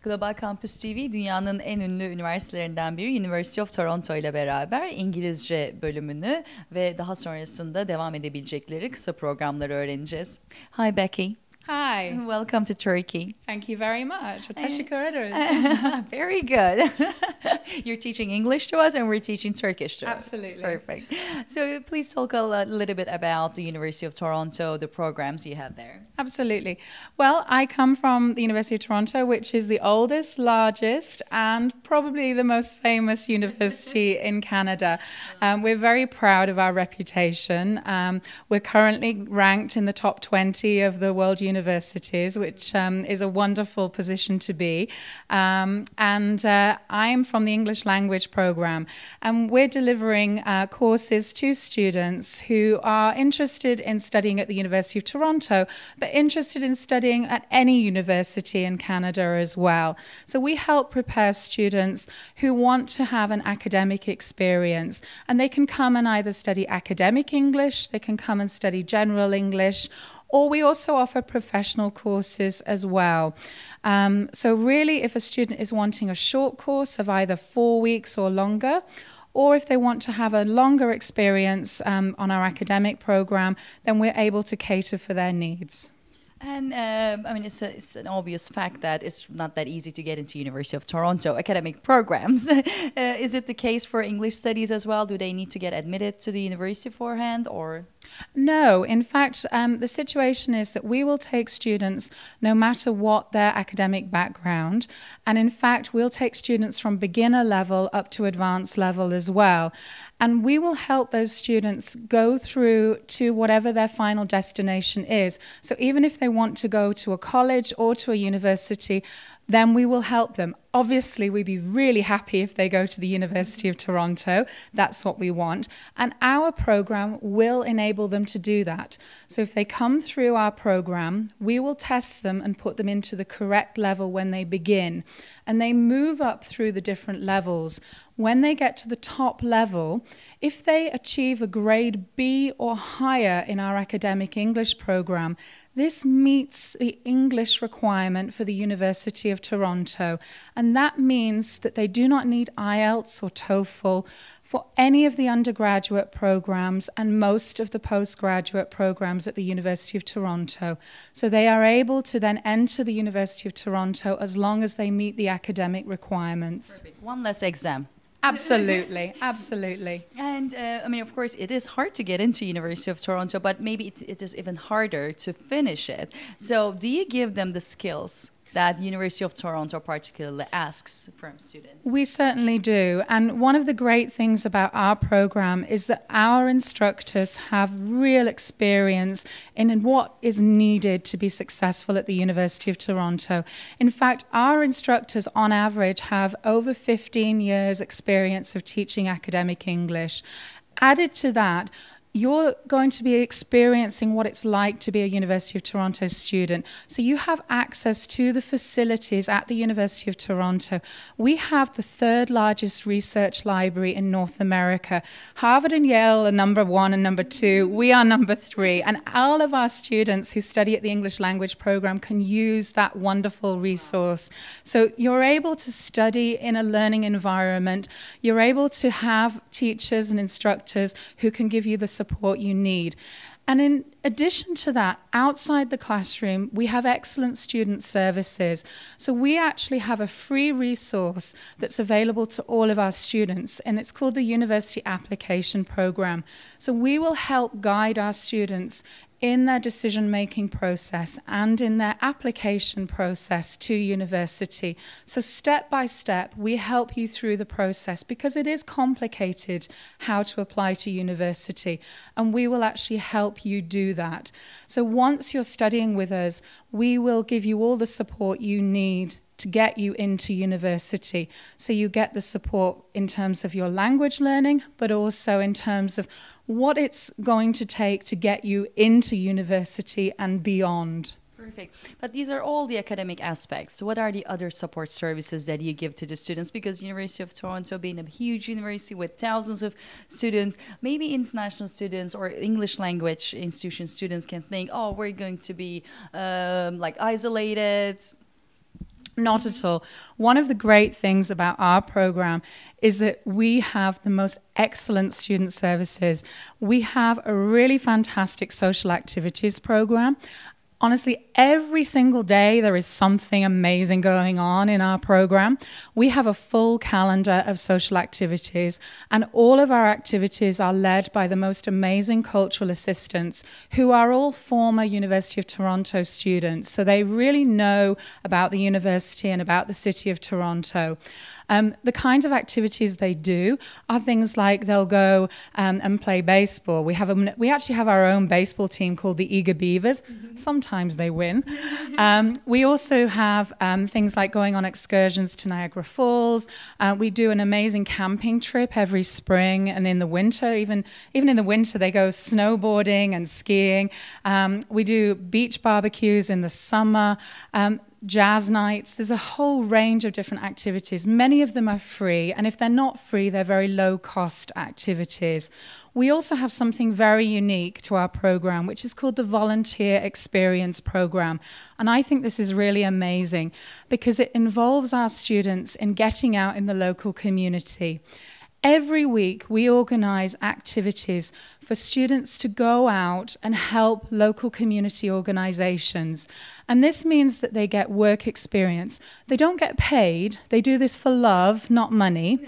Global Campus TV dünyanın en ünlü üniversitelerinden biri University of Toronto ile beraber İngilizce bölümünü ve daha sonrasında devam edebilecekleri kısa programları öğreneceğiz. Hi Becky. Hi. Welcome to Turkey. Thank you very much. Teşekkür ederim. Very good. You're teaching English to us and we're teaching Turkish to us. Absolutely. Perfect. So please talk a little bit about the University of Toronto, the programs you have there. Absolutely. Well, I come from the University of Toronto, which is the oldest, largest, and probably the most famous university in Canada. We're very proud of our reputation. We're currently ranked in the top 20 of the world universities, which is a wonderful position to be. I'm from the English language program, and we're delivering courses to students who are interested in studying at the University of Toronto, but interested in studying at any university in Canada as well. So we help prepare students who want to have an academic experience, and they can come and either study academic English, they can come and study general English, or we also offer professional courses as well. So really, if a student is wanting a short course of either 4 weeks or longer, or if they want to have a longer experience on our academic program, then we're able to cater for their needs. And I mean, it's an obvious fact that it's not that easy to get into University of Toronto academic programs. Is it the case for English studies as well? Do they need to get admitted to the university beforehand, or? No, in fact, the situation is that we will take students no matter what their academic background, and in fact, we'll take students from beginner level up to advanced level as well. And we will help those students go through to whatever their final destination is. So even if they want to go to a college or to a university, then we will help them. Obviously, we'd be really happy if they go to the University of Toronto. That's what we want. And our program will enable them to do that. So if they come through our program, we will test them and put them into the correct level when they begin. And they move up through the different levels. When they get to the top level, if they achieve a grade B or higher in our academic English program, this meets the English requirement for the University of Toronto. And that means that they do not need IELTS or TOEFL for any of the undergraduate programs and most of the postgraduate programs at the University of Toronto. So they are able to then enter the University of Toronto as long as they meet the academic requirements. Perfect. One less exam. Absolutely, absolutely. And I mean, of course, it is hard to get into University of Toronto, but maybe it is even harder to finish it. So do you give them the skills that University of Toronto particularly asks from students? We certainly do. And one of the great things about our program is that our instructors have real experience in what is needed to be successful at the University of Toronto. In fact, our instructors on average have over 15 years experience of teaching academic English. Added to that, you're going to be experiencing what it's like to be a University of Toronto student. So you have access to the facilities at the University of Toronto. We have the third largest research library in North America. Harvard and Yale are number 1 and number 2. We are number 3. And all of our students who study at the English language program can use that wonderful resource. So you're able to study in a learning environment. You're able to have teachers and instructors who can give you the support you need. And in addition to that, outside the classroom, we have excellent student services. So we actually have a free resource that's available to all of our students, and it's called the University Application Program. So we will help guide our students in their decision-making process and in their application process to university. So step by step, we help you through the process because it is complicated how to apply to university, and we will actually help you do that. So once you're studying with us, we will give you all the support you need to get you into university. So you get the support in terms of your language learning, but also in terms of what it's going to take to get you into university and beyond. Perfect. But these are all the academic aspects. What are the other support services that you give to the students? Because University of Toronto being a huge university with thousands of students, maybe international students or English language institution students can think, oh, we're going to be like isolated. Not at all. One of the great things about our program is that we have the most excellent student services. We have a really fantastic social activities program. Honestly, every single day there is something amazing going on in our program. We have a full calendar of social activities, and all of our activities are led by the most amazing cultural assistants who are all former University of Toronto students. So they really know about the university and about the city of Toronto. The kinds of activities they do are things like they'll go and play baseball. We actually have our own baseball team called the Eager Beavers. Sometimes they win. We also have things like going on excursions to Niagara Falls. We do an amazing camping trip every spring, and in the winter, even in the winter, they go snowboarding and skiing. We do beach barbecues in the summer. Jazz nights. There's a whole range of different activities. Many of them are free, and if they're not free, they're very low-cost activities. We also have something very unique to our program, which is called the Volunteer Experience Program. And I think this is really amazing because it involves our students in getting out in the local community. Every week, we organize activities for students to go out and help local community organizations. And this means that they get work experience. They don't get paid. They do this for love, not money.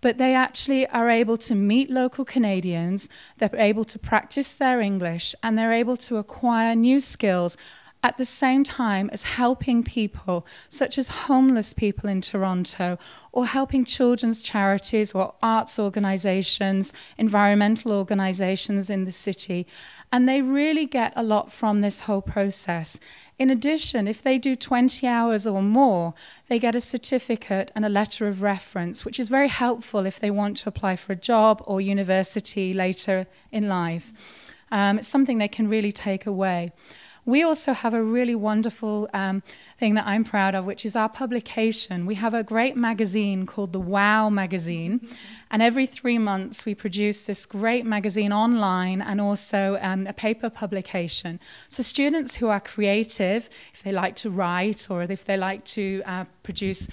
But they actually are able to meet local Canadians. They're able to practice their English, and they're able to acquire new skills at the same time as helping people, such as homeless people in Toronto, or helping children's charities or arts organizations, environmental organizations in the city. And they really get a lot from this whole process. In addition, if they do 20 hours or more, they get a certificate and a letter of reference, which is very helpful if they want to apply for a job or university later in life. It's something they can really take away. We also have a really wonderful thing that I'm proud of, which is our publication. We have a great magazine called the WOW magazine, and every 3 months we produce this great magazine online and also a paper publication. So students who are creative, if they like to write or if they like to produce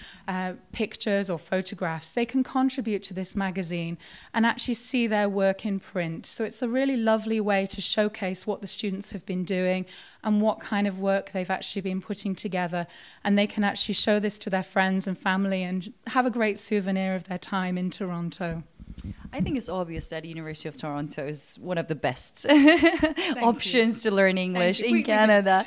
pictures or photographs, they can contribute to this magazine and actually see their work in print. So it's a really lovely way to showcase what the students have been doing and what kind of work they've actually been putting together. And they can actually show this to their friends and family and have a great souvenir of their time in Toronto. I think it's obvious that the University of Toronto is one of the best options to learn English in Canada.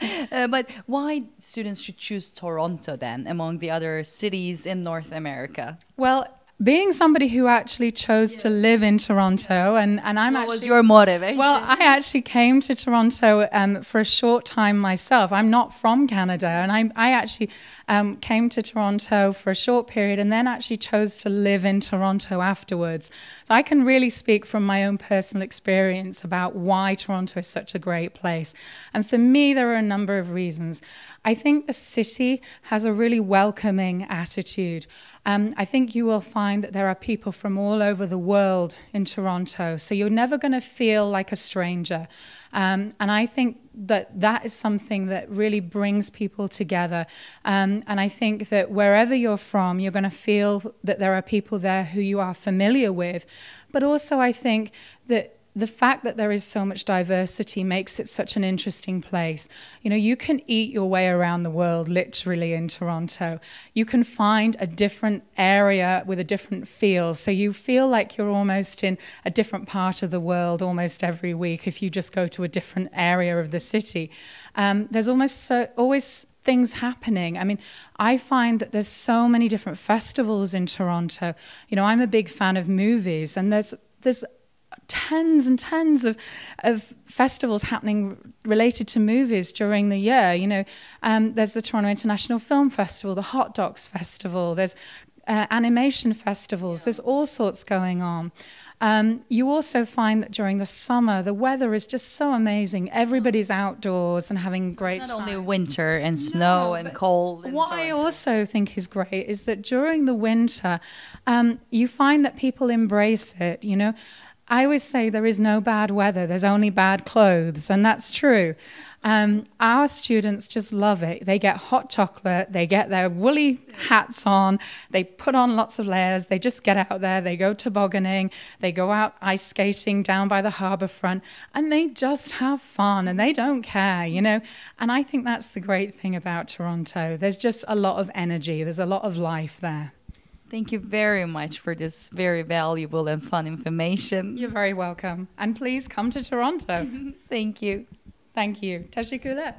But why students should choose Toronto then among the other cities in North America? Well, being somebody who actually chose to live in Toronto, and I'm what was your motivation? Well, I actually came to Toronto for a short time myself. I'm not from Canada, and I actually came to Toronto for a short period and then actually chose to live in Toronto afterwards. So I can really speak from my own personal experience about why Toronto is such a great place. And for me, there are a number of reasons. I think the city has a really welcoming attitude. I think you will find that there are people from all over the world in Toronto, so you're never going to feel like a stranger. And I think that is something that really brings people together. And I think that wherever you're from, you're going to feel that there are people there who you are familiar with. But also I think that the fact that there is so much diversity makes it such an interesting place. You know, you can eat your way around the world, literally, in Toronto. You can find a different area with a different feel. So you feel like you're almost in a different part of the world almost every week if you just go to a different area of the city. There's always things happening. I mean, I find that there's so many different festivals in Toronto. You know, I'm a big fan of movies, and there's tons and tons of festivals happening related to movies during the year. You know, there's the Toronto International Film Festival, the Hot Docs Festival, there's animation festivals, there's all sorts going on. You also find that during the summer, the weather is just so amazing. Everybody's outdoors and having great time. It's not only winter and snow and cold. What I also think is great is that during the winter, you find that people embrace it, you know. I always say there is no bad weather, there's only bad clothes, and that's true. Our students just love it. They get hot chocolate, they get their woolly hats on, they put on lots of layers, they just get out there, they go tobogganing, they go out ice skating down by the harbour front, and they just have fun and they don't care, you know. And I think that's the great thing about Toronto. There's just a lot of energy, there's a lot of life there. Thank you very much for this very valuable and fun information. You're very welcome. And please come to Toronto. Thank you. Thank you. Teşekkürler.